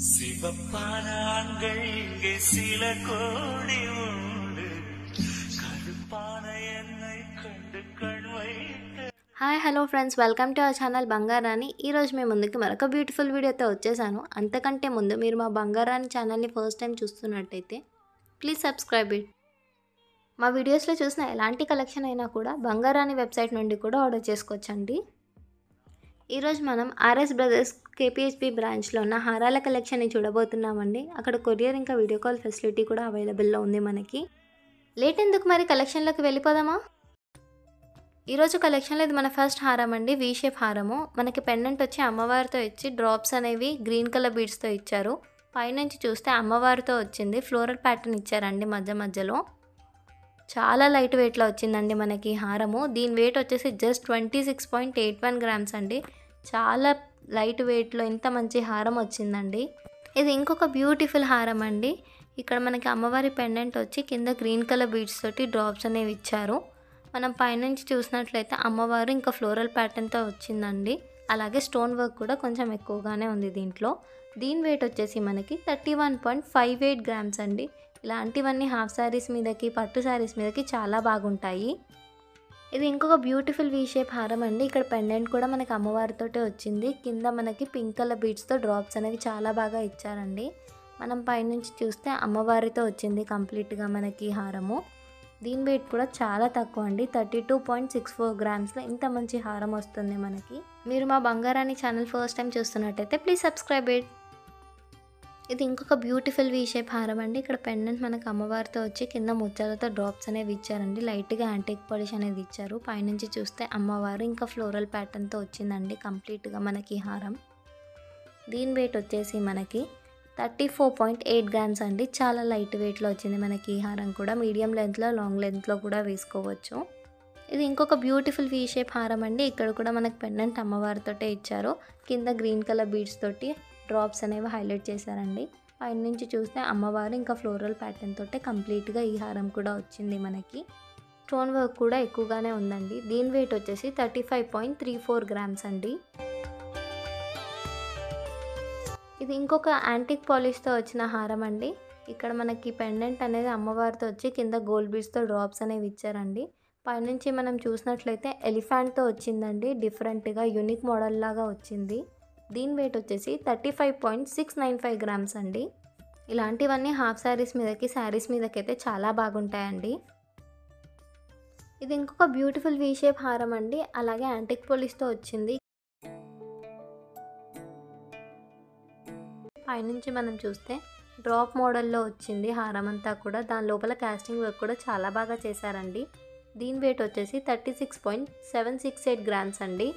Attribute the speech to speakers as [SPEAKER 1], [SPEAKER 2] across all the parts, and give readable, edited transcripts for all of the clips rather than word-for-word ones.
[SPEAKER 1] சிவப்பான ஆண்கள் இங்கே சில கோடி உண்டு கருப்பான என்னை கண்டு கண் வைத்து
[SPEAKER 2] hi hello friends, welcome to our channel Bangarani. ఈరోజు మేము ముందుకు మరొక బ్యూటిఫుల్ వీడియోతో వచ్చేసాను. అంతకంటే ముందు మీరు మా బంగారాణి ఛానల్ని ఫస్ట్ టైం చూస్తున్నట్టయితే ప్లీజ్ సబ్స్క్రైబ్ ఇట్. మా వీడియోస్లో చూసిన ఎలాంటి కలెక్షన్ అయినా కూడా బంగారాణి వెబ్సైట్ నుండి కూడా ఆర్డర్ చేసుకోవచ్చండి. ఈరోజు మనం ఆర్ఎస్ బ్రదర్స్ కేపీహెచ్పి బ్రాంచ్లో ఉన్న హారాల కలెక్షన్ని చూడబోతున్నామండి. అక్కడ కొరియర్ ఇంకా వీడియో కాల్ ఫెసిలిటీ కూడా అవైలబుల్లో ఉంది మనకి. లేట్ ఎందుకు, మరి కలెక్షన్లోకి వెళ్ళిపోదామా? ఈరోజు కలెక్షన్లో ఇది మన ఫస్ట్ హారం అండి, వీ షేప్ హారము. మనకి పెండెంట్ వచ్చి అమ్మవారితో ఇచ్చి డ్రాప్స్ అనేవి గ్రీన్ కలర్ బీడ్స్తో ఇచ్చారు. పైనుంచి చూస్తే అమ్మవారితో వచ్చింది, ఫ్లోరల్ ప్యాటర్న్ ఇచ్చారండి మధ్య మధ్యలో. చాలా లైట్ వెయిట్లో వచ్చిందండి మనకి హారము. దీని వెయిట్ వచ్చేసి జస్ట్ 26.81 గ్రామ్స్ అండి. చాలా లైట్ వెయిట్లో ఇంత మంచి హారం వచ్చిందండి. ఇది ఇంకొక బ్యూటిఫుల్ హారం అండి. ఇక్కడ మనకి అమ్మవారి పెండెంట్ వచ్చి కింద గ్రీన్ కలర్ బీడ్స్ తోటి డ్రాప్స్ అనేవి ఇచ్చారు. మనం పైనుంచి చూసినట్లయితే అమ్మవారు ఇంకా ఫ్లోరల్ ప్యాటర్న్తో వచ్చిందండి. అలాగే స్టోన్ వర్క్ కూడా కొంచెం ఎక్కువగానే ఉంది దీంట్లో. దీని వెయిట్ వచ్చేసి మనకి 31.58 గ్రామ్స్ అండి. ఇలాంటివన్నీ హాఫ్ శారీస్ మీదకి, పట్టు శారీస్ మీదకి చాలా బాగుంటాయి. ఇది ఇంకొక బ్యూటిఫుల్ వీ షేప్ హారం అండి. ఇక్కడ పెండెంట్ కూడా మనకి అమ్మవారితోటే వచ్చింది. కింద మనకి పింక్ కలర్ బీడ్స్తో డ్రాప్స్ అనేవి చాలా బాగా ఇచ్చారండి. మనం పైనుంచి చూస్తే అమ్మవారితో వచ్చింది కంప్లీట్గా మనకి హారము. దీని వెయిట్ కూడా చాలా తక్కువ అండి, 32.64 గ్రామ్స్లో ఇంత మంచి హారం వస్తుంది మనకి. మీరు మా బంగారాణి ఛానల్ ఫస్ట్ టైం చూస్తున్నట్టయితే ప్లీజ్ సబ్స్క్రైబ్ ఇట్. ఇది ఇంకొక బ్యూటిఫుల్ వీ షేప్ హారం అండి. ఇక్కడ పెండెంట్ మనకు అమ్మవారితో వచ్చి కింద ముత్యాలతో డ్రాప్స్ అనేవి ఇచ్చారండి. లైట్గా యాంటిక్ పాలిష్ అనేది ఇచ్చారు. పైనుంచి చూస్తే అమ్మవారు ఇంకా ఫ్లోరల్ ప్యాటర్న్తో వచ్చిందండి కంప్లీట్గా మనకి హారం. దీని వెయిట్ వచ్చేసి మనకి 34.8 గ్రామ్స్ అండి. చాలా లైట్ వెయిట్లో వచ్చింది మనకి ఈ హారం కూడా. మీడియం లెంత్లో, లాంగ్ లెంత్లో కూడా వేసుకోవచ్చు. ఇది ఇంకొక బ్యూటిఫుల్ వీ షేప్ హారం అండి. ఇక్కడ కూడా మనకు పెండెంట్ అమ్మవారితోటే ఇచ్చారు. కింద గ్రీన్ కలర్ బీడ్స్ తోటి డ్రాప్స్ అనేవి హైలైట్ చేశారండి. పైన నుంచి చూస్తే అమ్మవారు ఇంకా ఫ్లోరల్ ప్యాటర్న్ తోటే కంప్లీట్గా ఈ హారం కూడా వచ్చింది మనకి. స్టోన్ వర్క్ కూడా ఎక్కువగానే ఉందండి. దీని వెయిట్ వచ్చేసి 35.34 గ్రామ్స్ అండి. ఇది ఇంకొక యాంటిక్ పాలిష్తో వచ్చిన హారం అండి. ఇక్కడ మనకి పెండెంట్ అనేది అమ్మవారితో వచ్చి కింద గోల్డ్ బీడ్స్తో డ్రాప్స్ అనేవి ఇచ్చారండి. పైనుంచి మనం చూసినట్లయితే ఎలిఫెంట్తో వచ్చిందండి. డిఫరెంట్గా యూనిక్ మోడల్ లాగా వచ్చింది. దీని వెయిట్ వచ్చేసి 35.695 గ్రామ్స్ అండి. ఇలాంటివన్నీ హాఫ్ శారీస్ మీదకి, శారీస్ మీదకైతే చాలా బాగుంటాయండి. ఇది ఇంకొక బ్యూటిఫుల్ వీ షేప్ హారం అండి. అలాగే యాంటిక్ పాలిష్తో వచ్చింది. పైనుంచి మనం చూస్తే డ్రాప్ మోడల్లో వచ్చింది హారం అంతా కూడా. దాని లోపల కాస్టింగ్ వర్క్ కూడా చాలా బాగా చేశారండి. దీని వెయిట్ వచ్చేసి 36.768 గ్రామ్స్ అండి.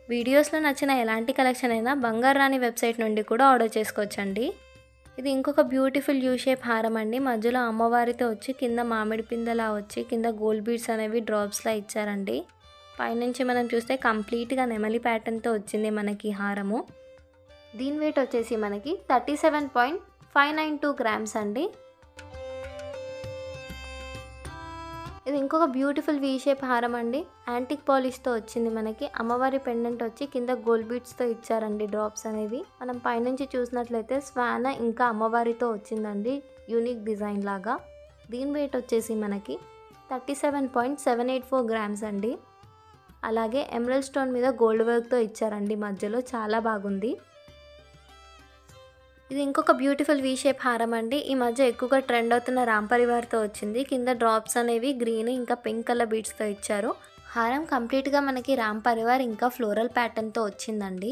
[SPEAKER 2] వీడియోస్లో నచ్చిన ఎలాంటి కలెక్షన్ అయినా బంగారాణి వెబ్సైట్ నుండి కూడా ఆర్డర్ చేసుకోవచ్చండి. ఇది ఇంకొక బ్యూటిఫుల్ యూ షేప్ హారం అండి. మధ్యలో అమ్మవారితో వచ్చి కింద మామిడి పిందలా వచ్చి కింద గోల్డ్ బీడ్స్ అనేవి డ్రాప్స్లా ఇచ్చారండి. పైనుంచి మనం చూస్తే కంప్లీట్గా నెమలి ప్యాటర్న్తో వచ్చింది మనకి హారము. దీని వెయిట్ వచ్చేసి మనకి 37.592 గ్రామ్స్ అండి. ఇది ఇంకొక బ్యూటిఫుల్ వీ షేప్ హారం అండి. యాంటిక్ పాలిష్తో వచ్చింది మనకి. అమ్మవారి పెండెంట్ వచ్చి కింద గోల్డ్ బీడ్స్తో ఇచ్చారండి డ్రాప్స్ అనేవి. మనం పైనుంచి చూసినట్లయితే స్వాన ఇంకా అమ్మవారితో వచ్చిందండి, యూనిక్ డిజైన్ లాగా. దీని వెయిట్ వచ్చేసి మనకి 37.784 గ్రామ్స్ అండి. అలాగే ఎమరల్డ్ స్టోన్ మీద గోల్డ్ వర్క్తో ఇచ్చారండి మధ్యలో, చాలా బాగుంది. ఇది ఇంకొక బ్యూటిఫుల్ వీ షేప్ హారం అండి. ఈ మధ్య ఎక్కువగా ట్రెండ్ అవుతున్న రామ్ పరివార్తో వచ్చింది. కింద డ్రాప్స్ అనేవి గ్రీన్ ఇంకా పింక్ కలర్ బీడ్స్తో ఇచ్చారు. హారం కంప్లీట్గా మనకి రామ్ పరివార్ ఇంకా ఫ్లోరల్ ప్యాటర్న్తో వచ్చిందండి.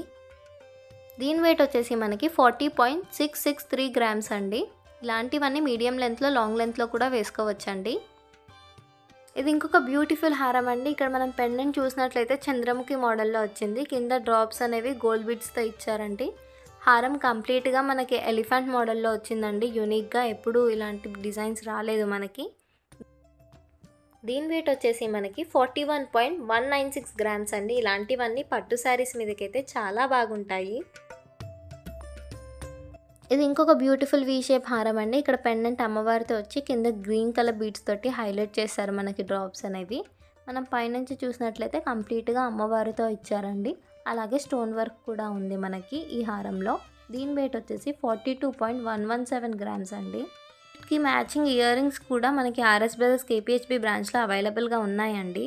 [SPEAKER 2] దీని వెయిట్ వచ్చేసి మనకి 40.663 గ్రామ్స్ అండి. ఇలాంటివన్నీ మీడియం లెంత్లో, లాంగ్ లెంత్లో కూడా వేసుకోవచ్చండి. ఇది ఇంకొక బ్యూటిఫుల్ హారం అండి. ఇక్కడ మనం పెండెంట్ చూసినట్లయితే చంద్రముఖి మోడల్లో వచ్చింది. కింద డ్రాప్స్ అనేవి గోల్డ్ బీడ్స్తో ఇచ్చారండి. హారం కంప్లీట్గా మనకి ఎలిఫెంట్ మోడల్లో వచ్చిందండి. యూనిక్గా ఎప్పుడూ ఇలాంటి డిజైన్స్ రాలేదు మనకి. దీని వెయిట్ వచ్చేసి మనకి 41.196 గ్రామ్స్ అండి. ఇలాంటివన్నీ పట్టు శారీస్ మీదకైతే చాలా బాగుంటాయి. ఇది ఇంకొక బ్యూటిఫుల్ వీ షేప్ హారం అండి. ఇక్కడ పెండెంట్ అమ్మవారితో వచ్చి కింద గ్రీన్ కలర్ బీడ్స్ తోటి హైలైట్ చేశారు మనకి డ్రాప్స్ అనేవి. మనం పైనుంచి చూసినట్లయితే కంప్లీట్గా అమ్మవారితో ఇచ్చారండి. అలాగే స్టోన్ వర్క్ కూడా ఉంది మనకి ఈ హారంలో. దీని వెయిట్ వచ్చేసి 42.117 గ్రామ్స్ అండి. వీటికి మ్యాచింగ్ ఇయర్ రింగ్స్ కూడా మనకి ఆర్ఎస్ బ్రదర్స్ కేపీహెచ్బి బ్రాంచ్లో అవైలబుల్గా ఉన్నాయండి.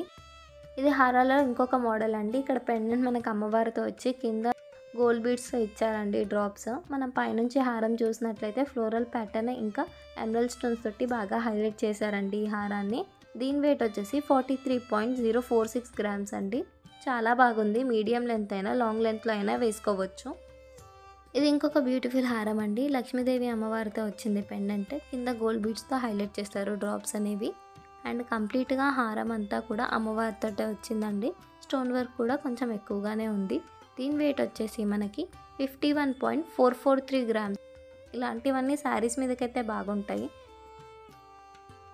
[SPEAKER 2] ఇది హారాలో ఇంకొక మోడల్ అండి. ఇక్కడ పెండెంట్ మనకి అమ్మవారితో వచ్చి కింద గోల్డ్ బీడ్స్తో ఇచ్చారండి డ్రాప్స్. మనం పైనుంచి హారం చూసినట్లయితే ఫ్లోరల్ ప్యాటర్న్ ఇంకా ఎమరల్డ్ స్టోన్స్ తోటి బాగా హైలైట్ చేశారండి ఈ హారాన్ని. దీని వెయిట్ వచ్చేసి 43.046 గ్రామ్స్ అండి. చాలా బాగుంది. మీడియం లెంత్ అయినా లాంగ్ లెంత్లో అయినా వేసుకోవచ్చు. ఇది ఇంకొక బ్యూటిఫుల్ హారం అండి. లక్ష్మీదేవి అమ్మవారితో వచ్చింది పెండెంట్. కింద గోల్డ్ బీడ్స్తో హైలైట్ చేస్తారు డ్రాప్స్ అనేవి. అండ్ కంప్లీట్గా హారం అంతా కూడా అమ్మవారితో వచ్చిందండి. స్టోన్ వర్క్ కూడా కొంచెం ఎక్కువగానే ఉంది. దీని వెయిట్ వచ్చేసి మనకి 51.443 గ్రామ్స్. ఇలాంటివన్నీ శారీస్ మీదకైతే బాగుంటాయి.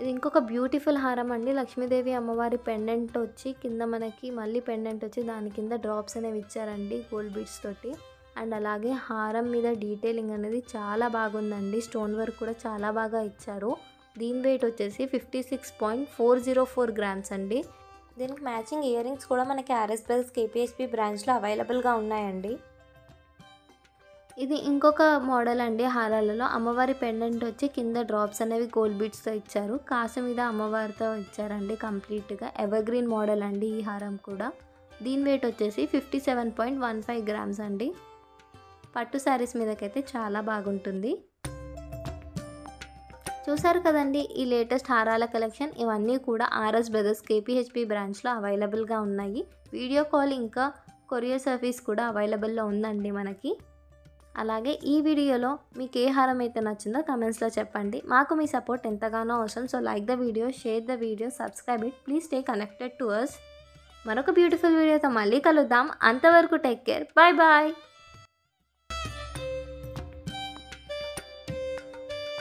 [SPEAKER 2] ఇది ఇంకొక బ్యూటిఫుల్ హారం అండి. లక్ష్మీదేవి అమ్మవారి పెండెంట్ వచ్చి కింద మనకి మళ్ళీ పెండెంట్ వచ్చి దాని కింద డ్రాప్స్ అనేవి ఇచ్చారండి గోల్డ్ బీడ్స్ తోటి. అండ్ అలాగే హారం మీద డీటెయిలింగ్ అనేది చాలా బాగుందండి. స్టోన్ వర్క్ కూడా చాలా బాగా ఇచ్చారు. దీని వెయిట్ వచ్చేసి 56.404 గ్రామ్స్ అండి. దీనికి మ్యాచింగ్ ఇయర్ రింగ్స్ కూడా మనకి ఆర్ఎస్ బ్రదర్స్ కేపీహెచ్బి బ్రాంచ్లో అవైలబుల్గా ఉన్నాయండి. ఇది ఇంకొక మోడల్ అండి. హారాలలో అమ్మవారి పెండెంట్ వచ్చి కింద డ్రాప్స్ అనేవి గోల్డ్ బీడ్స్తో ఇచ్చారు. కాసు మీద అమ్మవారితో ఇచ్చారండి. కంప్లీట్గా ఎవర్ గ్రీన్ మోడల్ అండి ఈ హారం కూడా. దీని వెయిట్ వచ్చేసి 57.15 గ్రామ్స్ అండి. పట్టు శారీస్ మీదకైతే చాలా బాగుంటుంది. చూసారు కదండి ఈ లేటెస్ట్ హారాల కలెక్షన్. ఇవన్నీ కూడా ఆర్ఎస్ బ్రదర్స్ కేపీహెచ్బి బ్రాంచ్లో అవైలబుల్గా ఉన్నాయి. వీడియో కాల్ ఇంకా కొరియర్ సర్వీస్ కూడా అవైలబుల్లో ఉందండి మనకి. అలాగే ఈ వీడియోలో మీకు ఏ హారం అయితే నచ్చిందో కమెంట్స్లో చెప్పండి. మాకు మీ సపోర్ట్ ఎంతగానో అవసరం. So like the video, share the video, subscribe it. Please stay connected to us. మరొక బ్యూటిఫుల్ వీడియోతో మళ్ళీ కలుద్దాం. అంతవరకు టేక్ కేర్. Bye bye.